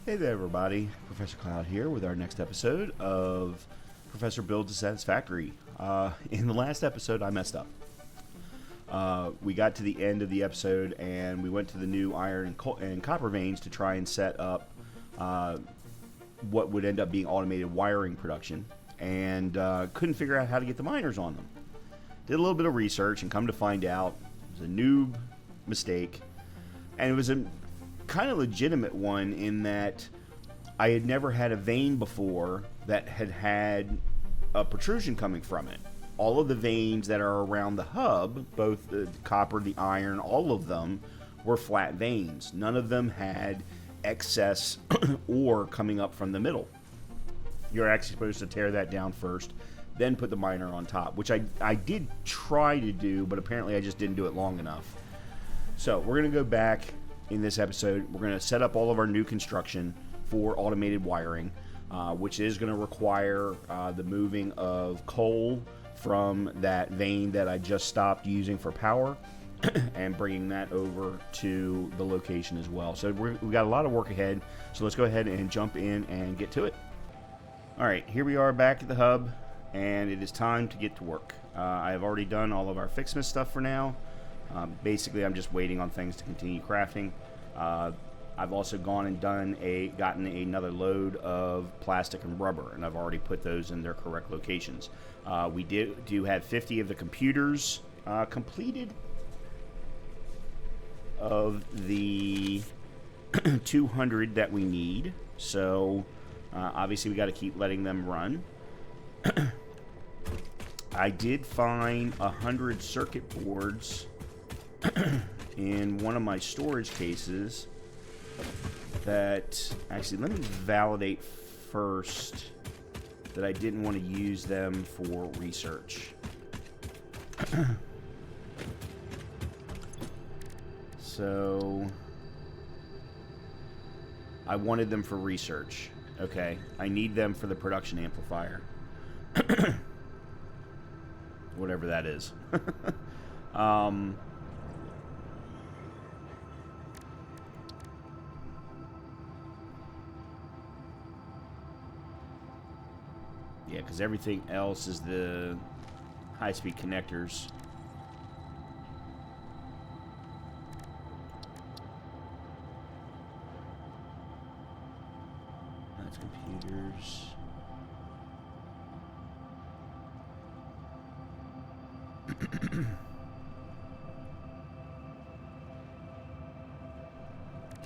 Hey there everybody, Professor Cloud here with our next episode of Professor Builds Satisfactory. In the last episode I messed up. We got to the end of the episode and we went to the new iron and copper veins to try and set up what would end up being automated wiring production, and couldn't figure out how to get the miners on them. Did a little bit of research and come to find out it was a noob mistake, and it was a kind of legitimate one in that I had never had a vein before that had a protrusion coming from it. All of the veins that are around the hub, both the copper, the iron, all of them were flat veins. None of them had excess ore coming up from the middle. You're actually supposed to tear that down first, then put the miner on top, which I did try to do, but apparently I just didn't do it long enough. So we're going to go back in this episode. We're going to set up all of our new construction for automated wiring, which is going to require the moving of coal from that vein that I just stopped using for power and bringing that over to the location as well. So we've got a lot of work ahead, so let's go ahead and jump in and get to it. Alright, here we are back at the hub, and it is time to get to work. I have already done all of our Fixsmith stuff for now. Basically, I'm just waiting on things to continue crafting. I've also gone and gotten another load of plastic and rubber, and I've already put those in their correct locations. We do have 50 of the computers completed of the 200 that we need. So obviously we got to keep letting them run. I did find 100 circuit boards in one of my storage cases that, actually, let me validate first that I didn't want to use them for research. So I wanted them for research. Okay, I need them for the production amplifier. Whatever that is. Yeah, because everything else is the high-speed connectors. That's computers.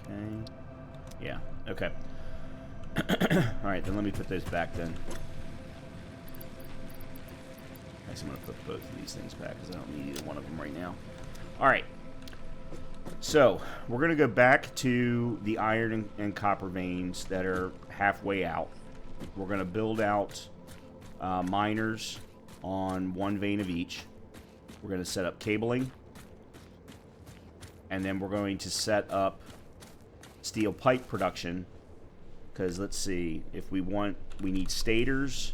Okay. Yeah, okay. Alright, then let me put those back then. I'm going to put both of these things back because I don't need either one of them right now. Alright. So, we're going to go back to the iron and copper veins that are halfway out. We're going to build out miners on one vein of each. We're going to set up cabling. And then we're going to set up steel pipe production. Because, let's see, if we need stators,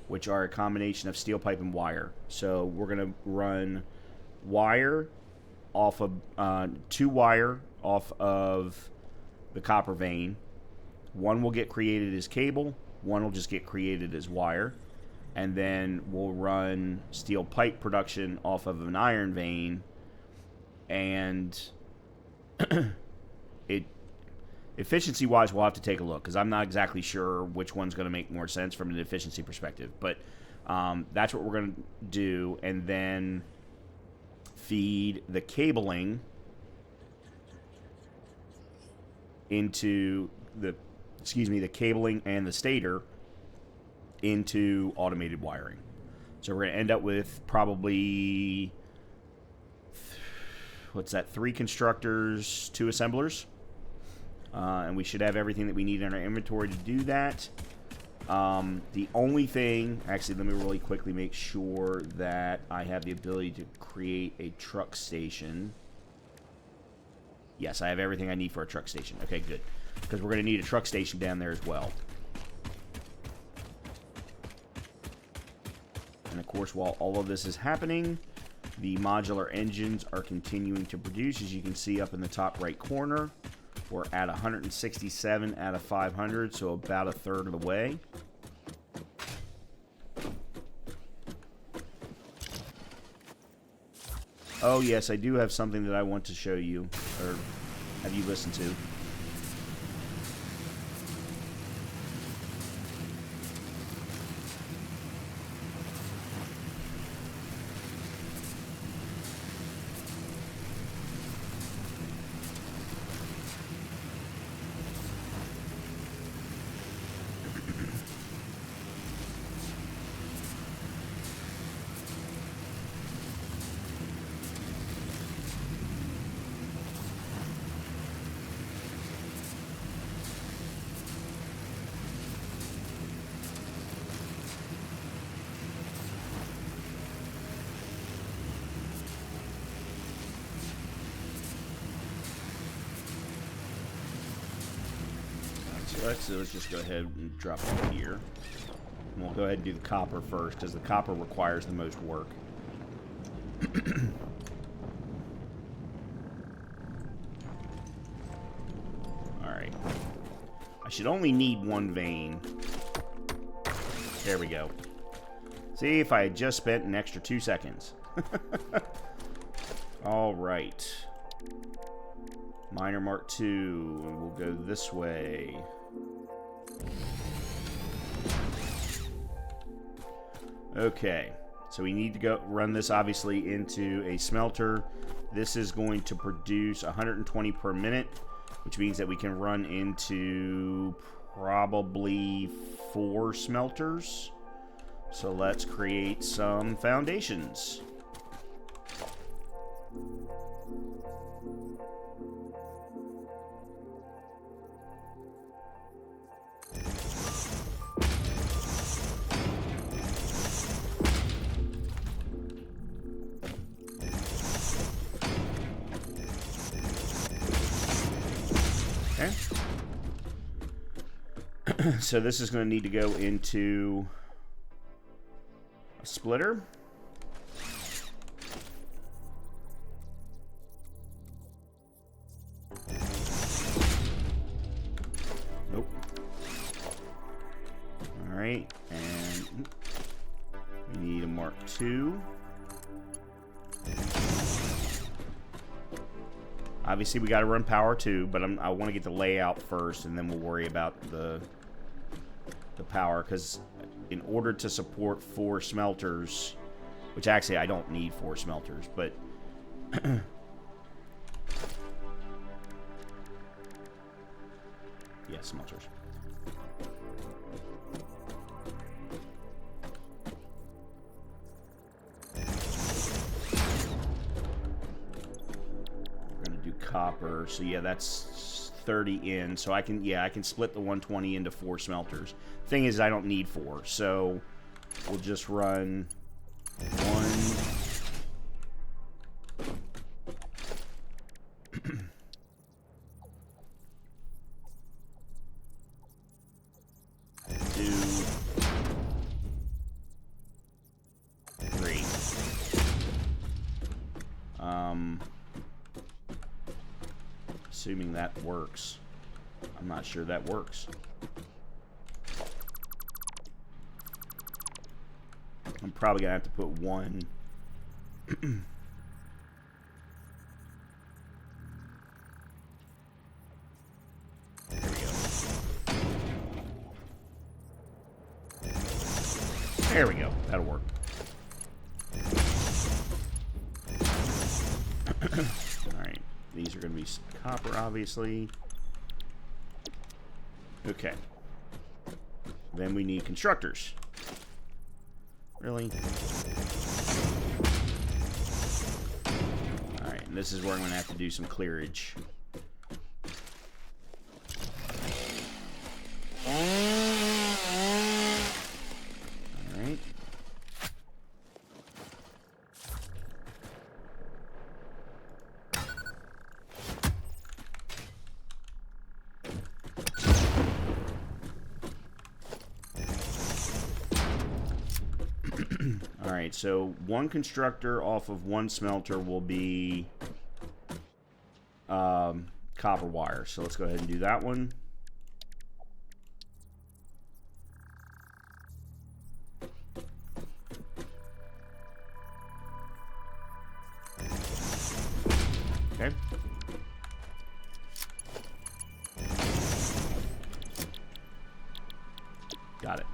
which are a combination of steel pipe and wire. So we're going to run wire off of 2 wire off of the copper vein. One will get created as cable, one will just get created as wire, and then we'll run steel pipe production off of an iron vein, and efficiency-wise, we'll have to take a look, because I'm not exactly sure which one's going to make more sense from an efficiency perspective. But that's what we're going to do, and then feed the cabling into the cabling and the stator into automated wiring. So we're going to end up with probably, 3 constructors, 2 assemblers. And we should have everything that we need in our inventory to do that. The only thing, actually, let me really quickly make sure that I have the ability to create a truck station. Yes, I have everything I need for a truck station. Okay, good. Because we're going to need a truck station down there as well. And of course, while all of this is happening, the modular engines are continuing to produce, as you can see up in the top right corner. We're at 167 out of 500, so about a third of the way. Oh yes, I do have something that I want to show you, or have you listened to. Let's just go ahead and drop it here. And we'll go ahead and do the copper first, because the copper requires the most work. Alright. I should only need one vein. There we go. See, if I had just spent an extra 2 seconds. Alright. Miner Mark II, and we'll go this way. Okay, so we need to go run this obviously into a smelter. This is going to produce 120 per minute, which means that we can run into probably 4 smelters. So let's create some foundations. So this is going to need to go into a splitter. Nope. All right, and we need a Mark II. Obviously, we got to run power too, but I want to get the layout first, and then we'll worry about the power, because in order to support 4 smelters, which actually I don't need 4 smelters, but yeah, smelters. We're gonna do copper, so yeah, that's 30 in, so I can split the 120 into 4 smelters. Thing is, I don't need 4, so we'll just run 1 2 3. Assuming that works. I'm not sure that works. I'm probably gonna have to put 1. There we go. There we go. That'll work. Alright. These are gonna be copper, obviously. Okay. Then we need constructors. Really? Alright, and this is where I'm going to have to do some clearage. Alright. Alright, so 1 constructor off of 1 smelter will be copper wire. So let's go ahead and do that one. Okay. Got it.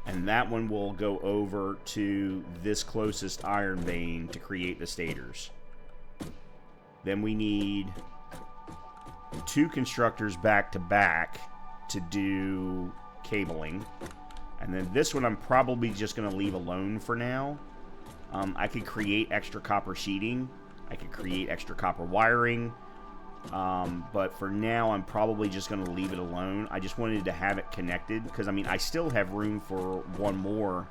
And that one will go over to this closest iron vein to create the stators. Then we need 2 constructors back to back to do cabling. And then this one I'm probably just going to leave alone for now. I could create extra copper sheeting. I could create extra copper wiring. But for now, I'm probably just going to leave it alone. I just wanted to have it connected because, I mean, I still have room for one more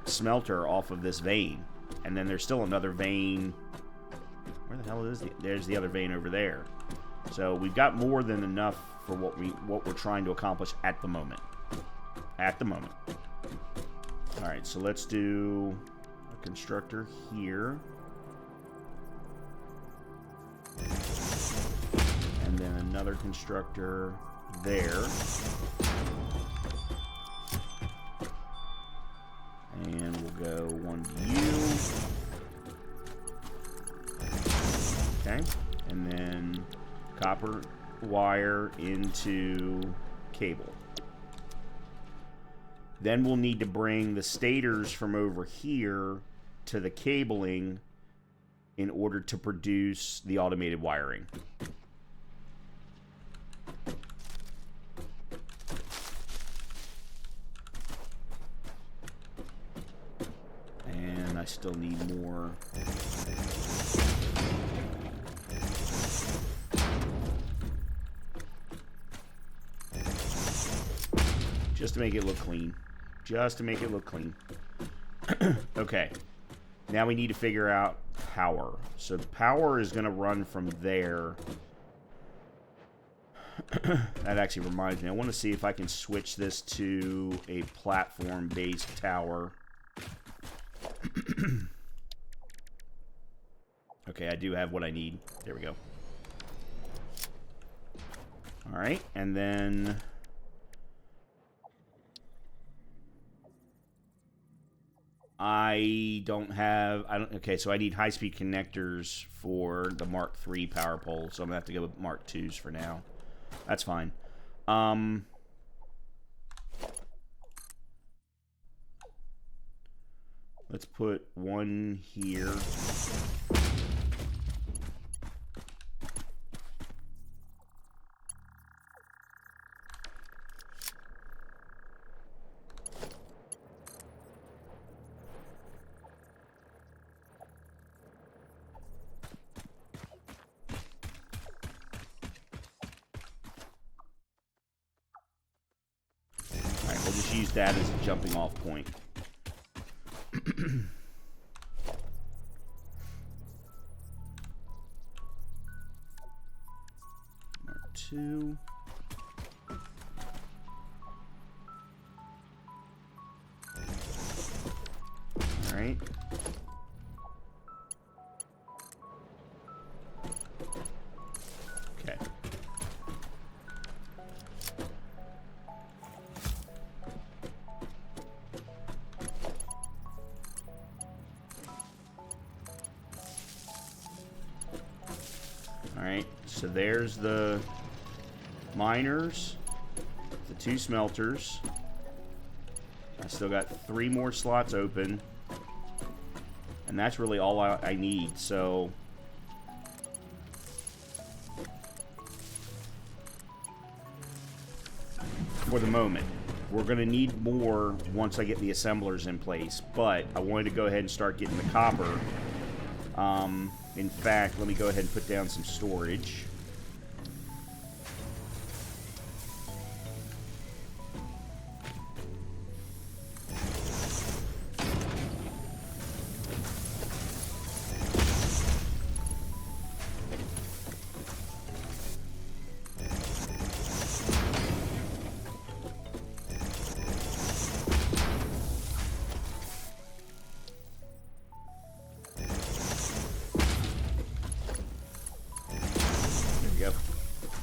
smelter off of this vein. And then there's still another vein. Where the hell is it? There's the other vein over there. So we've got more than enough for what we're trying to accomplish at the moment. At the moment. All right, so let's do a constructor here. And then another constructor there. And we'll go one to you. Okay. And then copper wire into cable. Then we'll need to bring the stators from over here to the cabling in order to produce the automated wiring. And I still need more. Just to make it look clean. Just to make it look clean. Okay. Now we need to figure out power. So the power is going to run from there. That actually reminds me. I want to see if I can switch this to a platform-based tower. Okay, I do have what I need. There we go. All right, and then okay, so I need high-speed connectors for the Mark III power pole, so I'm gonna have to go with Mark IIs for now. That's fine. Let's put one here. We'll just use that as a jumping off point. Mark II. All right. Okay. Alright, so there's the miners, the 2 smelters. I still got 3 more slots open. And that's really all I need, so for the moment. We're going to need more once I get the assemblers in place, but I wanted to go ahead and start getting the copper. In fact, let me go ahead and put down some storage.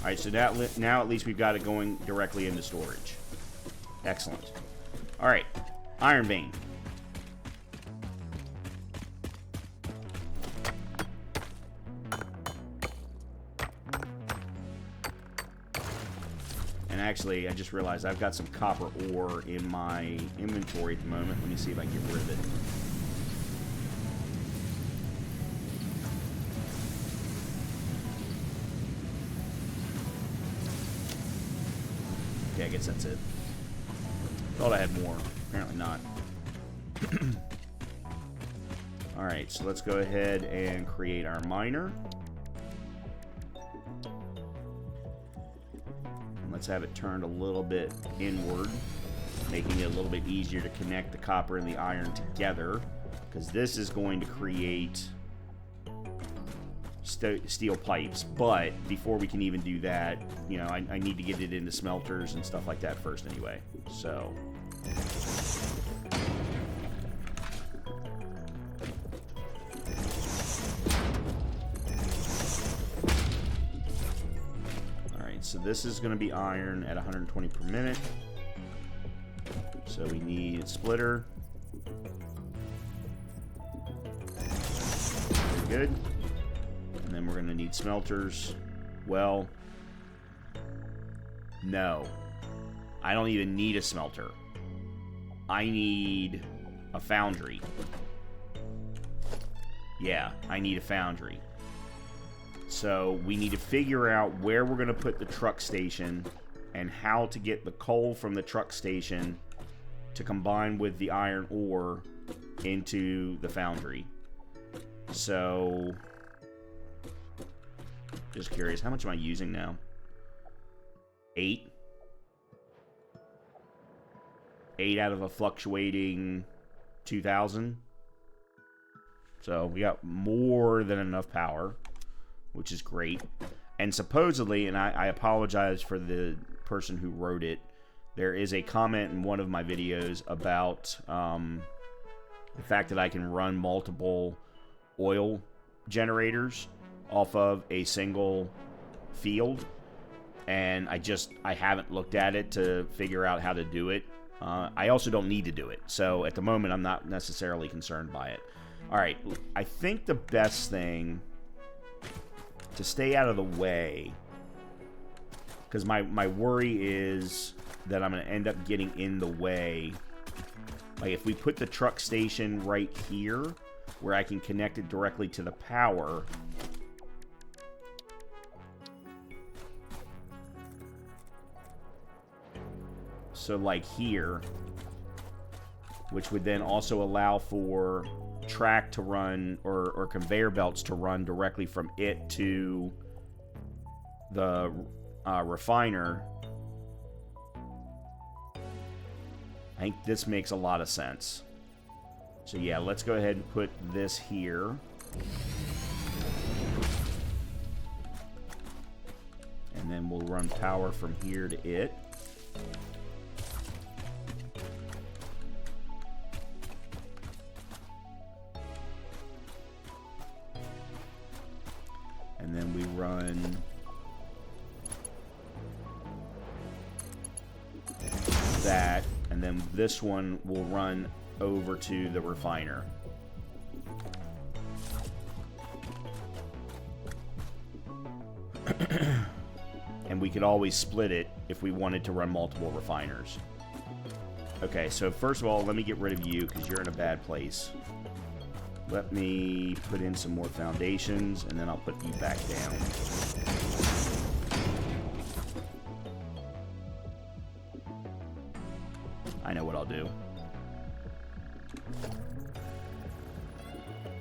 All right, so now at least we've got it going directly into storage. Excellent. All right, iron vein. And actually, I just realized I've got some copper ore in my inventory at the moment. Let me see if I can get rid of it. Okay, I guess that's it. Thought I had more. Apparently not. Alright, so let's go ahead and create our miner. Let's have it turned a little bit inward, making it a little bit easier to connect the copper and the iron together, because this is going to create steel pipes. But before we can even do that, you know, I need to get it into smelters and stuff like that first anyway. So so this is going to be iron at 120 per minute. So we need a splitter. Very good. And then we're going to need smelters. Well, no. I don't even need a smelter. I need a foundry. Yeah, I need a foundry. So we need to figure out where we're going to put the truck station and how to get the coal from the truck station to combine with the iron ore into the foundry. So, just curious, how much am I using now? 8? 8 out of a fluctuating 2,000. So we got more than enough power, which is great. And supposedly, and I apologize for the person who wrote it, there is a comment in one of my videos about the fact that I can run multiple oil generators off of a single field. And I haven't looked at it to figure out how to do it. I also don't need to do it. So at the moment, I'm not necessarily concerned by it. All right, I think the best thing to stay out of the way, because my worry is that I'm going to end up getting in the way. Like if we put the truck station right here, where I can connect it directly to the power, so like here, which would then also allow for track to run or conveyor belts to run directly from it to the refiner. I think this makes a lot of sense. So yeah, let's go ahead and put this here. And then we'll run power from here to it. And then we run that, and then this one will run over to the refiner. And we could always split it if we wanted to run multiple refiners. Okay, so first of all, let me get rid of you because you're in a bad place. Let me put in some more foundations, and then I'll put you back down. I know what I'll do.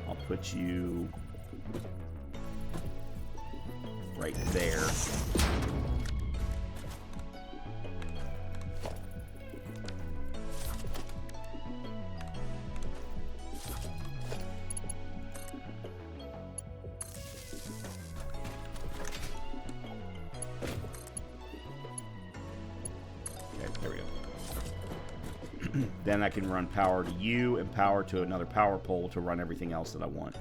I'll put you right there. Then I can run power to you and power to another power pole to run everything else that I want.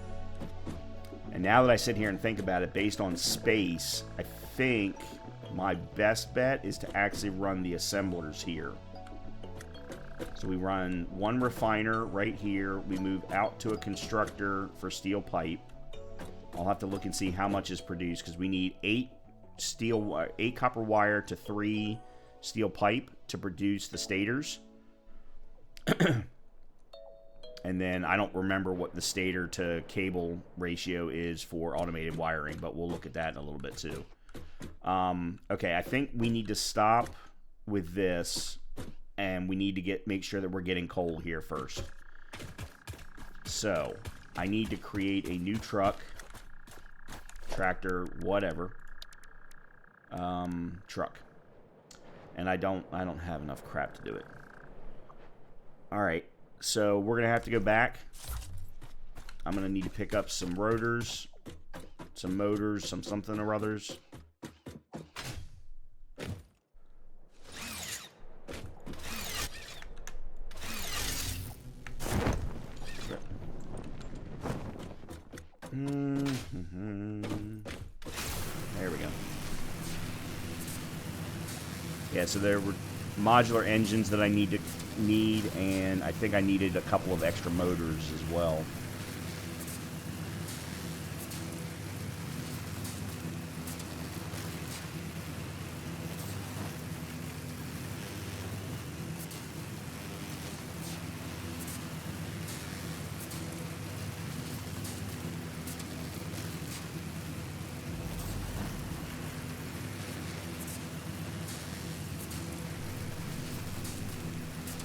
And now that I sit here and think about it, based on space, I think my best bet is to actually run the assemblers here. So we run one refiner right here. We move out to a constructor for steel pipe. I'll have to look and see how much is produced because we need 8 copper wire to 3 steel pipe to produce the stators. And then I don't remember what the stator to cable ratio is for automated wiring, but we'll look at that in a little bit too. Okay, I think we need to stop with this, and we need to make sure that we're getting coal here first. So I need to create a new truck, tractor, whatever, truck, and I don't have enough crap to do it. All right. So we're going to have to go back. I'm going to need to pick up some rotors, some motors, some something or others. There we go. Yeah, so there were modular engines that I need, and I think I needed a couple of extra motors as well.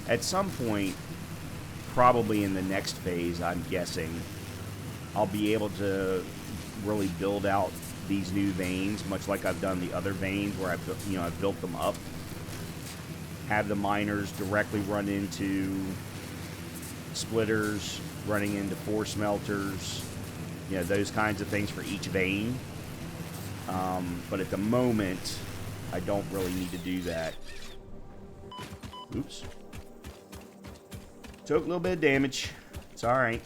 At some point, probably in the next phase, I'm guessing, I'll be able to really build out these new veins, much like I've done the other veins where I've built them up. Have the miners directly run into splitters, running into 4 smelters, those kinds of things for each vein. But at the moment, I don't really need to do that. Oops. Took a little bit of damage. It's alright.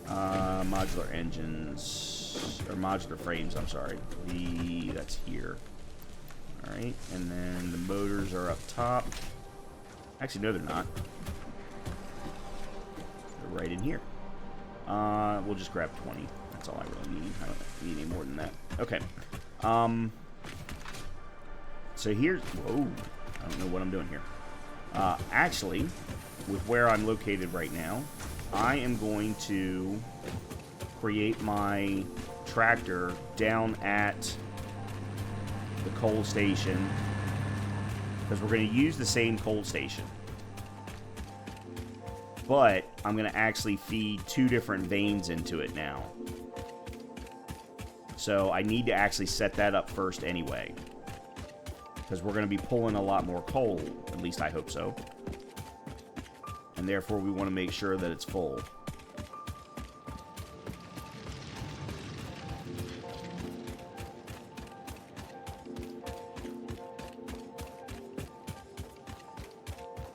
Modular engines, or modular frames, I'm sorry. That's here. Alright, and then the motors are up top. Actually, no, they're not. They're right in here. We'll just grab 20. That's all I really need. I don't need any more than that. Okay. So here's... Whoa. I don't know what I'm doing here. Actually, with where I'm located right now, I am going to create my tractor down at the coal station, because we're going to use the same coal station. But I'm going to actually feed 2 different veins into it now. So I need to actually set that up first anyway, because we're going to be pulling a lot more coal. At least I hope so. And therefore we want to make sure that it's full.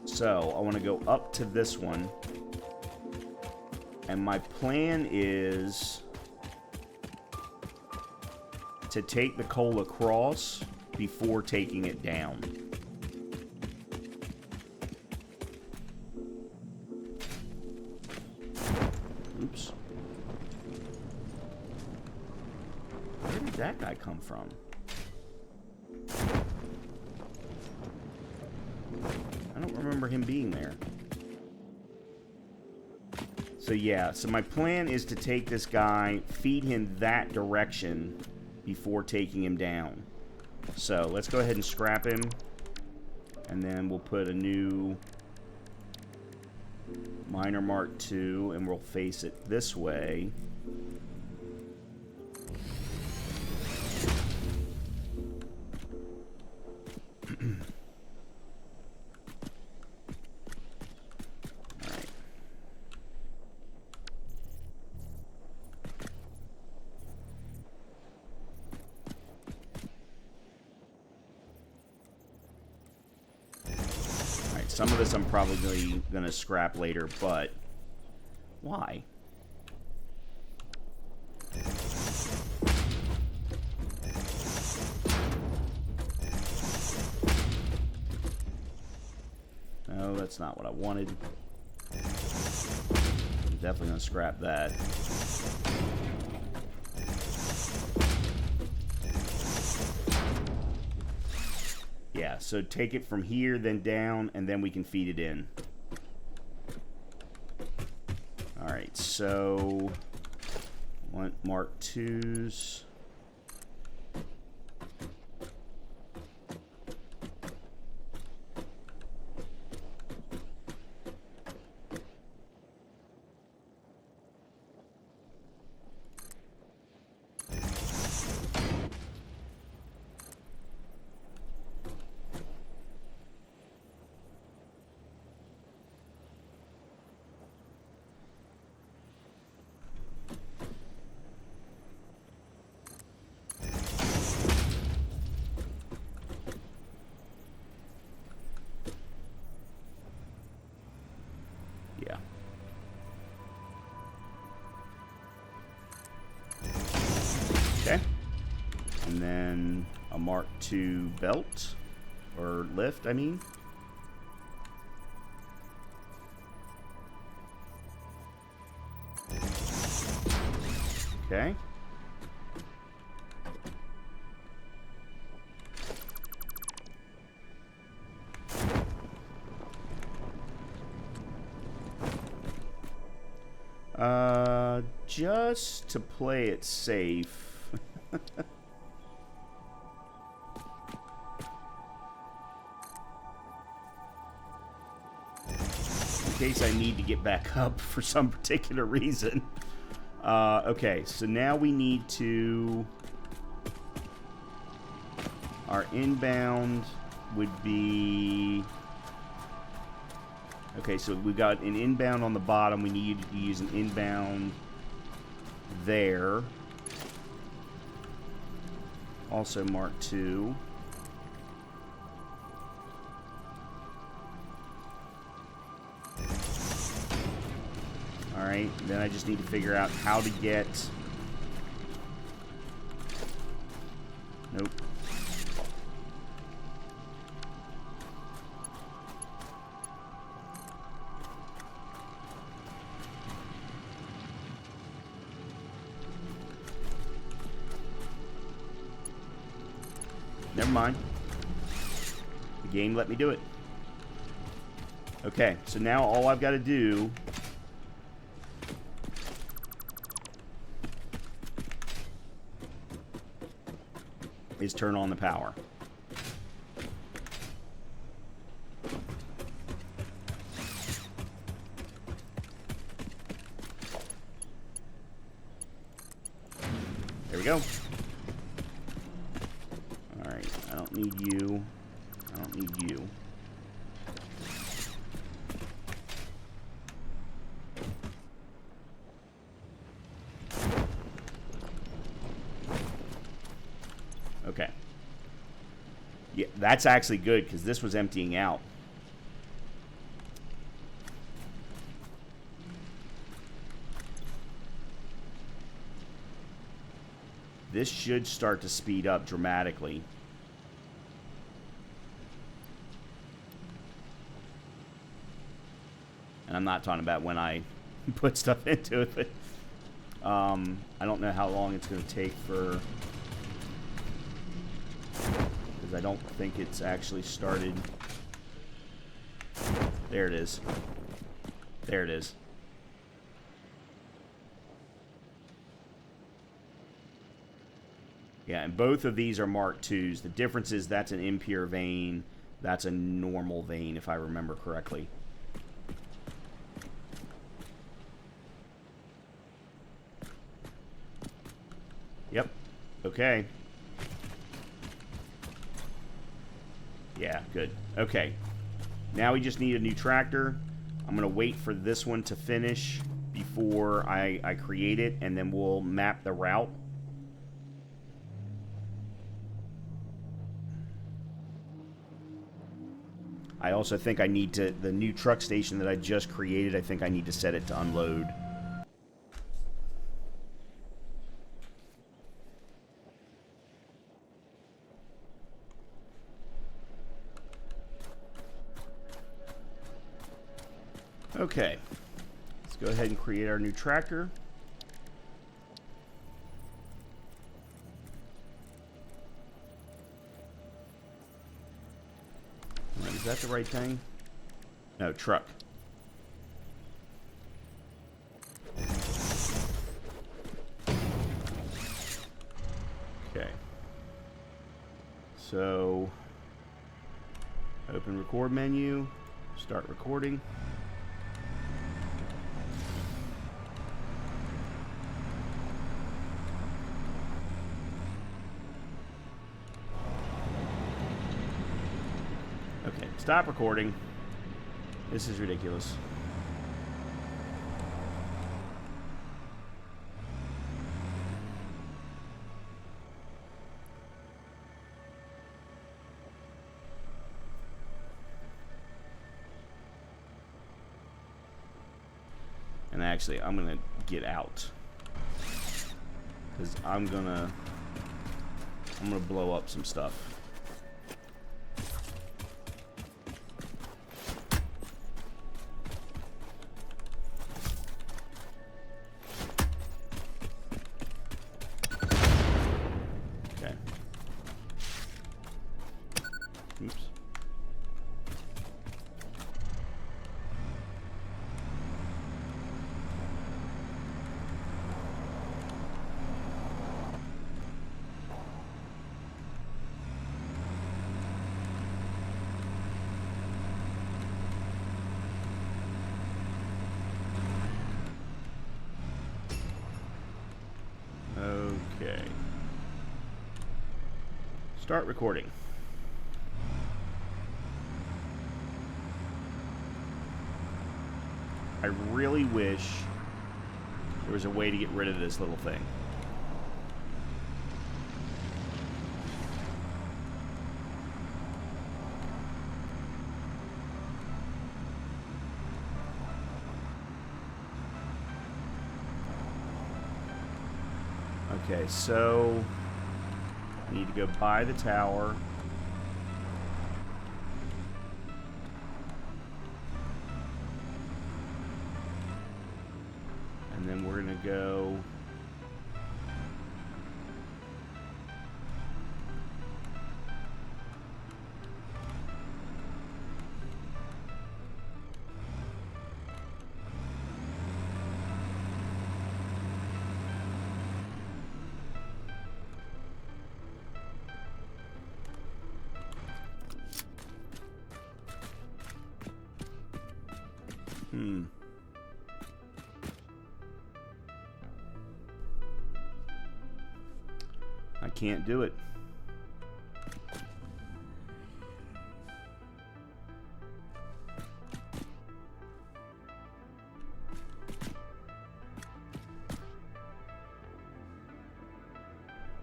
So I want to go up to this one. And my plan is to take the coal across before taking it down. Oops. Where did that guy come from? I don't remember him being there. So yeah, so my plan is to take this guy, feed him that direction before taking him down. So let's go ahead and scrap him, and then we'll put a new miner Mark II, and we'll face it this way. Some of this I'm probably going to scrap later, but why? that's not what I wanted. I'm definitely going to scrap that. Yeah, so take it from here, then down, and then we can feed it in. Alright, so want Mark IIs. Yeah. Okay. And then a Mark II belt, or lift, I mean. Okay. Just to play it safe. In case I need to get back up for some particular reason. Okay, so now we need to... Our inbound would be... Okay, so we've got an inbound on the bottom. We need to use an inbound there. Also Mark II. Alright, then I just need to figure out how to get... Nope. Never mind. The game let me do it. Okay, so now all I've got to do is turn on the power. There we go. Alright, I don't need you. I don't need you. Okay. Yeah, that's actually good because this was emptying out. This should start to speed up dramatically. And I'm not talking about when I put stuff into it, but I don't know how long it's going to take for... Because I don't think it's actually started. There it is. There it is. Yeah, and both of these are Mark IIs. The difference is that's an impure vein. That's a normal vein, if I remember correctly. Yep. Okay. Yeah, good. Okay. Now we just need a new tractor. I'm going to wait for this one to finish before I create it, and then we'll map the route. I also think I need to, the new truck station that I just created, I think I need to set it to unload. Okay, let's go ahead and create our new tractor. Is that the right thing? No, truck. Okay. So, open record menu, start recording. Okay, stop recording. This is ridiculous. And actually, I'm gonna get out because I'm gonna blow up some stuff. Okay. Oops. Okay. Start recording. I really wish there was a way to get rid of this little thing. Okay, so I need to go by the tower. And then we're going to go I can't do it.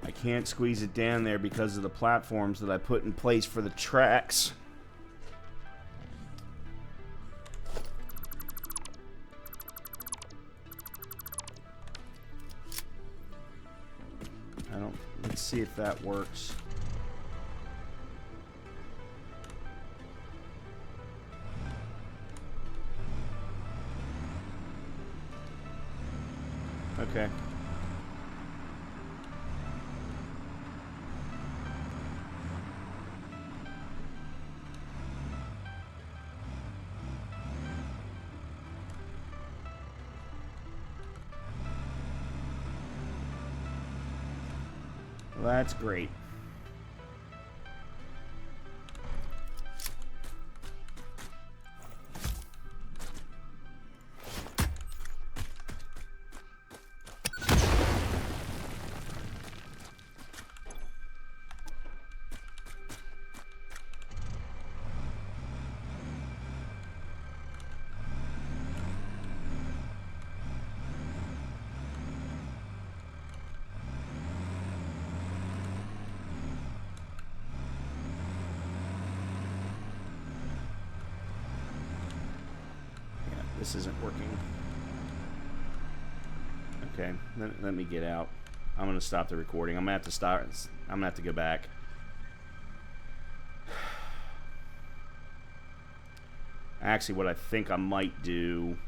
I can't squeeze it down there because of the platforms that I put in place for the tracks. Let's see if that works. Okay. Well, that's great. This isn't working. Okay, let me get out. I'm gonna stop the recording. I'm gonna have to start. I'm gonna have to go back. Actually, what I think I might do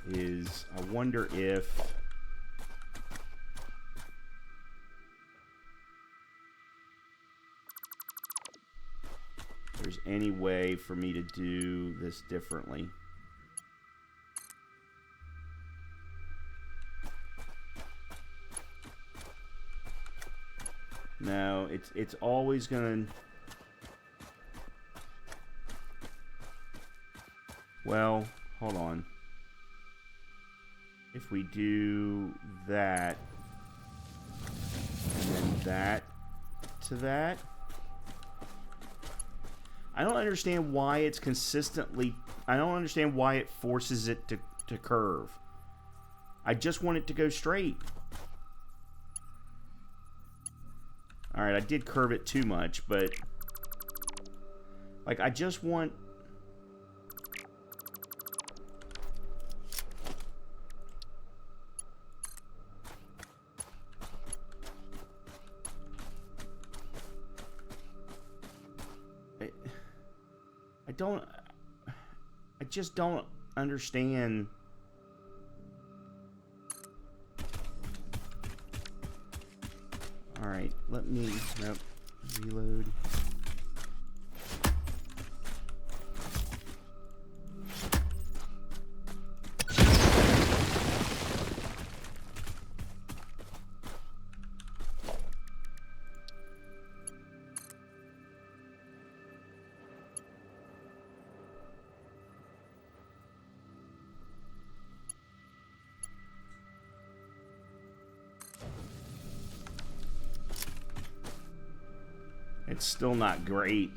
is, I wonder if there's any way for me to do this differently. No, it's always gonna... Well, hold on. If we do that, and then that to that, I don't understand why it's consistently... I don't understand why it forces it to curve. I just want it to go straight. Alright, I did curve it too much, but... Like, I just want... I just don't understand. All right, let me reload. It's still not great.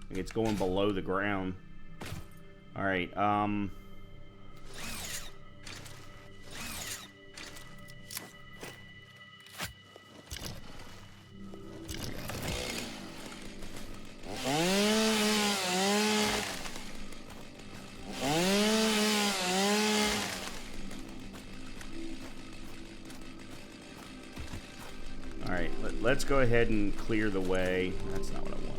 It's going below the ground. All right, let's go ahead and clear the way. That's not what I want.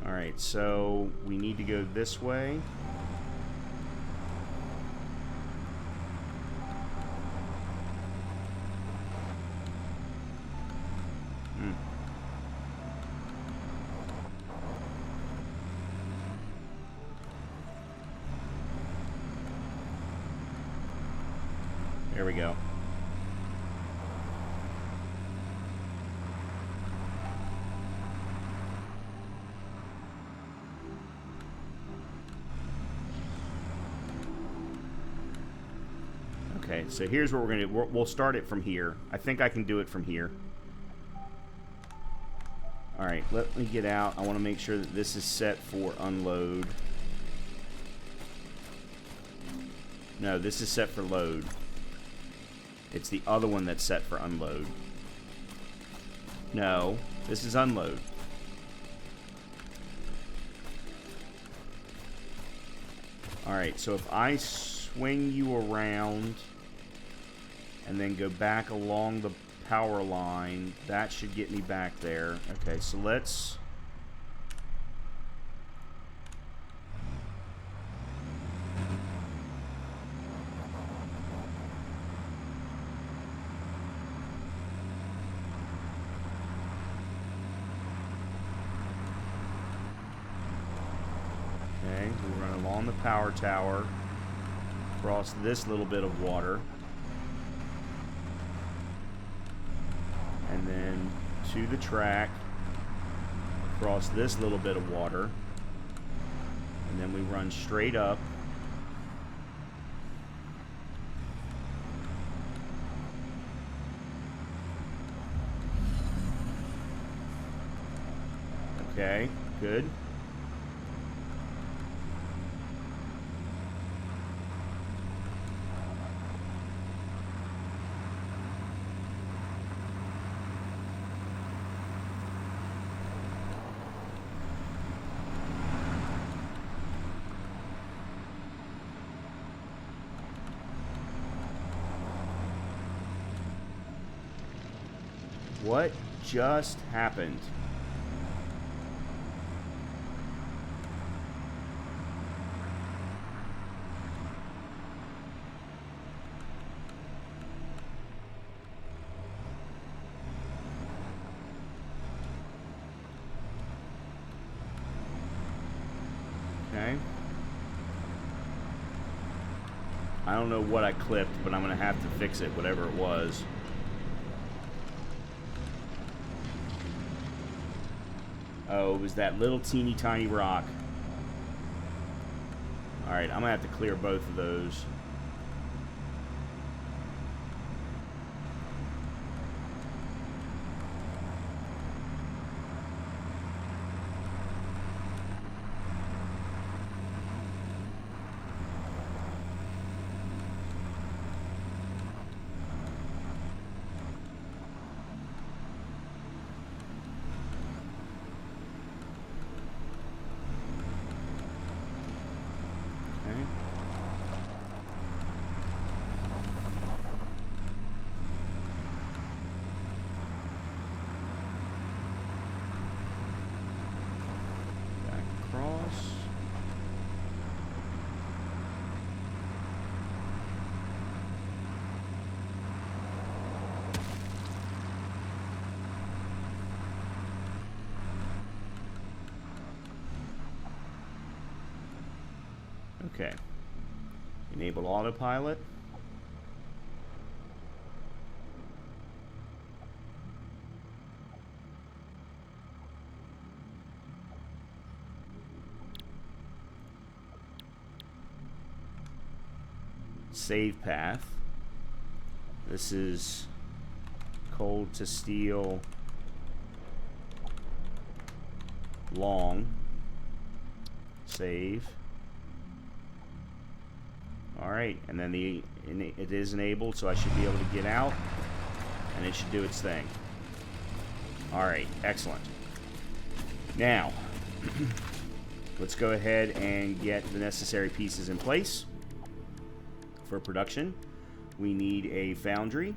Alright, so we need to go this way. There we go. Okay, so here's what we're going to do. We'll start it from here. I think I can do it from here. Alright, let me get out. I want to make sure that this is set for unload. No, this is set for load. It's the other one that's set for unload. No, this is unload. Alright, so if I swing you around and then go back along the power line, that should get me back there. Okay, so let's... Okay, we run along the power tower, across this little bit of water, and then to the track, across this little bit of water, and then we run straight up. Okay, good. What just happened? I don't know what I clipped, but I'm going to have to fix it, whatever it was. Oh, it was that little teeny tiny rock. Alright, I'm going to have to clear both of those. Okay. Enable autopilot. Save path. This is cold to steel long. Save. Alright, and then it is enabled, so I should be able to get out, and it should do its thing. Alright, excellent. Now, let's go ahead and get the necessary pieces in place for production. We need a foundry.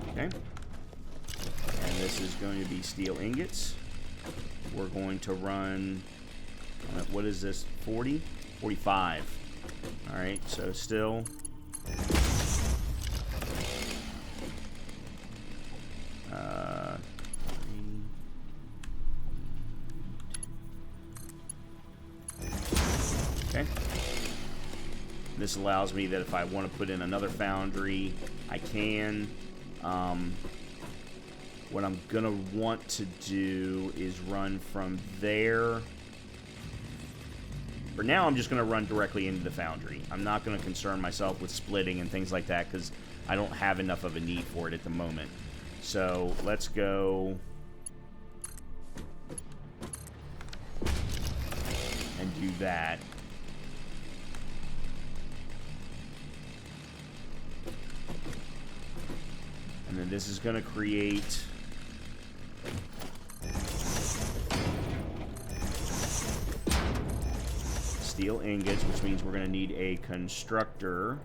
Okay. And this is going to be steel ingots. We're going to run, what is this, 40? 45. Alright, so still. Okay. This allows me that if I want to put in another foundry, I can. What I'm going to want to do is run from there. For now, I'm just going to run directly into the foundry. I'm not going to concern myself with splitting and things like that because I don't have enough of a need for it at the moment. So let's go and do that. And then this is going to create steel ingots, which means we're going to need a constructor.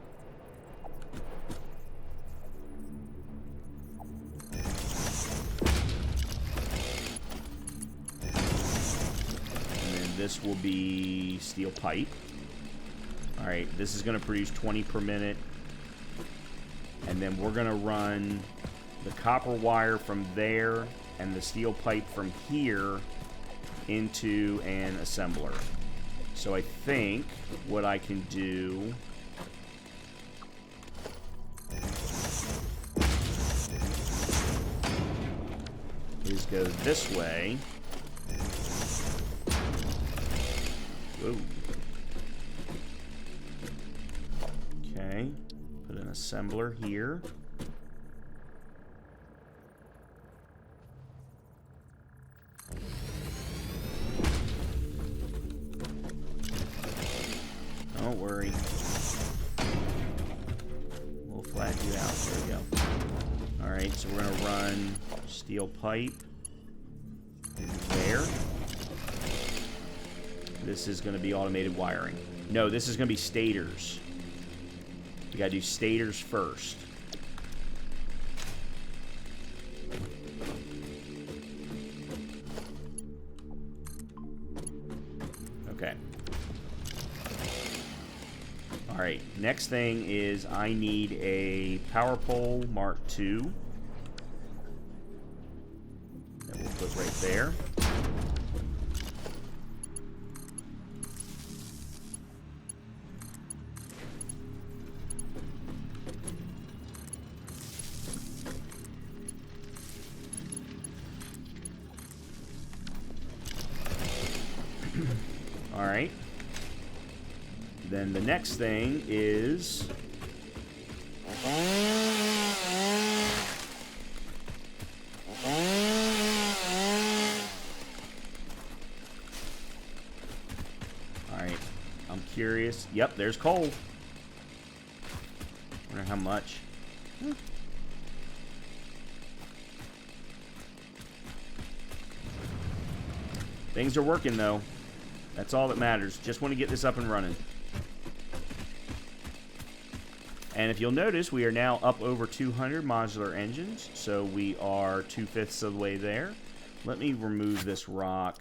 And then this will be steel pipe. Alright, this is going to produce 20 per minute. And then we're going to run the copper wire from there and the steel pipe from here into an assembler. So I think what I can do is go this way. Whoa. Okay. Put an assembler here. Don't worry. We'll flag you out. There we go. Alright, so we're going to run steel pipe there. This is going to be automated wiring. No, this is going to be stators. We gotta do stators first. Okay. Alright, next thing is I need a power pole Mark II. And then we'll put right there. All right. Then the next thing is... Alright, I'm curious. Yep, there's coal. Wonder how much. Things are working, though. That's all that matters. Just want to get this up and running. And if you'll notice, we are now up over 200 modular engines. So we are 2/5 of the way there. Let me remove this rock.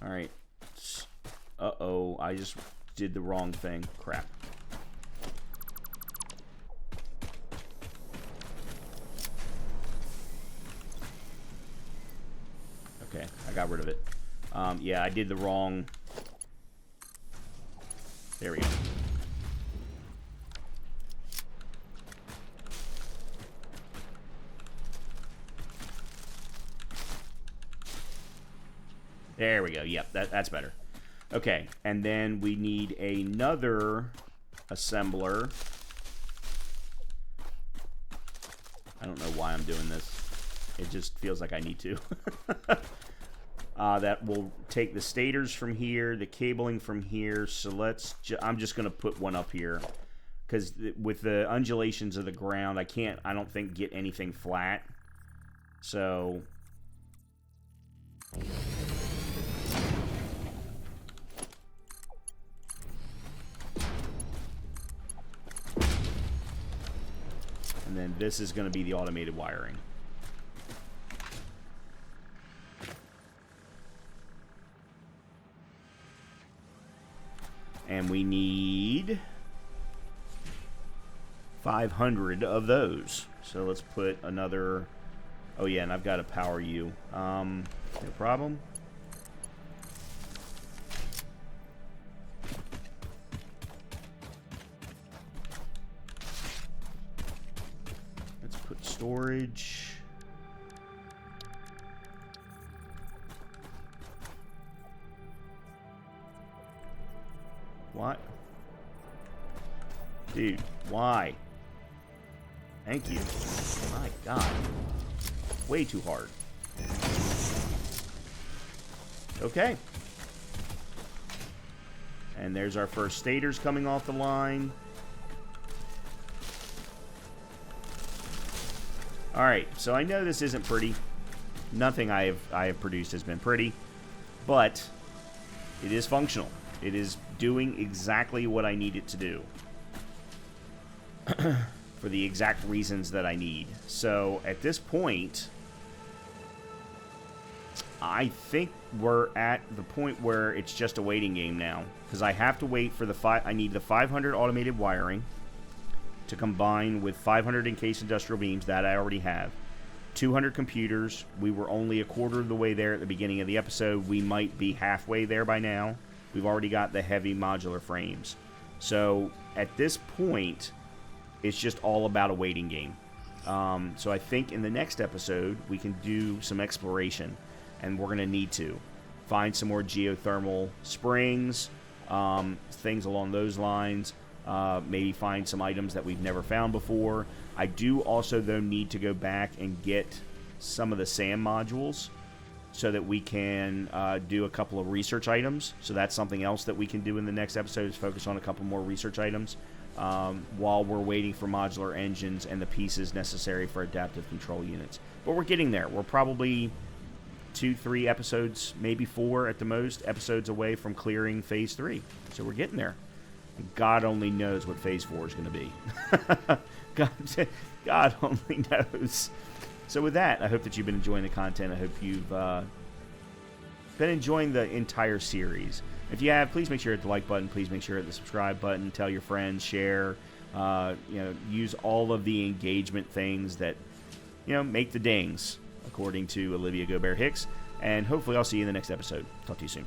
Alright. Uh-oh, I just did the wrong thing. Crap. Okay, I got rid of it. Yeah, I did the wrong... There we go. There we go. Yep, that's better. Okay, and then we need another assembler. I don't know why I'm doing this. It just feels like I need to. That will take the stators from here, the cabling from here. So I'm just going to put one up here. Because with the undulations of the ground, I don't think, get anything flat. So... And then this is going to be the automated wiring. And we need 500 of those. So let's put another... Oh yeah, and I've got to power you. No problem. Let's put storage. What? Dude, why? Thank you. My God. Way too hard. Okay. And there's our first stators coming off the line. Alright, so I know this isn't pretty. Nothing I have produced has been pretty. But it is functional. It is doing exactly what I need it to do. For the exact reasons that I need. So, at this point, I think we're at the point where it's just a waiting game now. Because I have to wait for I need the 500 automated wiring to combine with 500 encased industrial beams that I already have. 200 computers. We were only a quarter of the way there at the beginning of the episode. We might be halfway there by now. We've already got the heavy modular frames. So, at this point, it's just all about a waiting game. So I think in the next episode, we can do some exploration. And we're going to need to find some more geothermal springs, things along those lines. Maybe find some items that we've never found before. I do also, though, need to go back and get some of the SAM modules so that we can do a couple of research items. So that's something else that we can do in the next episode, is focus on a couple more research items while we're waiting for modular engines and the pieces necessary for adaptive control units. But we're getting there. We're probably 2-3 episodes, maybe 4 at the most, episodes away from clearing Phase 3. So we're getting there. And God only knows what Phase 4 is going to be. God only knows. So with that, I hope that you've been enjoying the content. I hope you've been enjoying the entire series. If you have, please make sure to hit the like button. Please make sure to hit the subscribe button. Tell your friends, share. Use all of the engagement things that, make the dings, according to Olivia Gobert Hicks. And hopefully I'll see you in the next episode. Talk to you soon.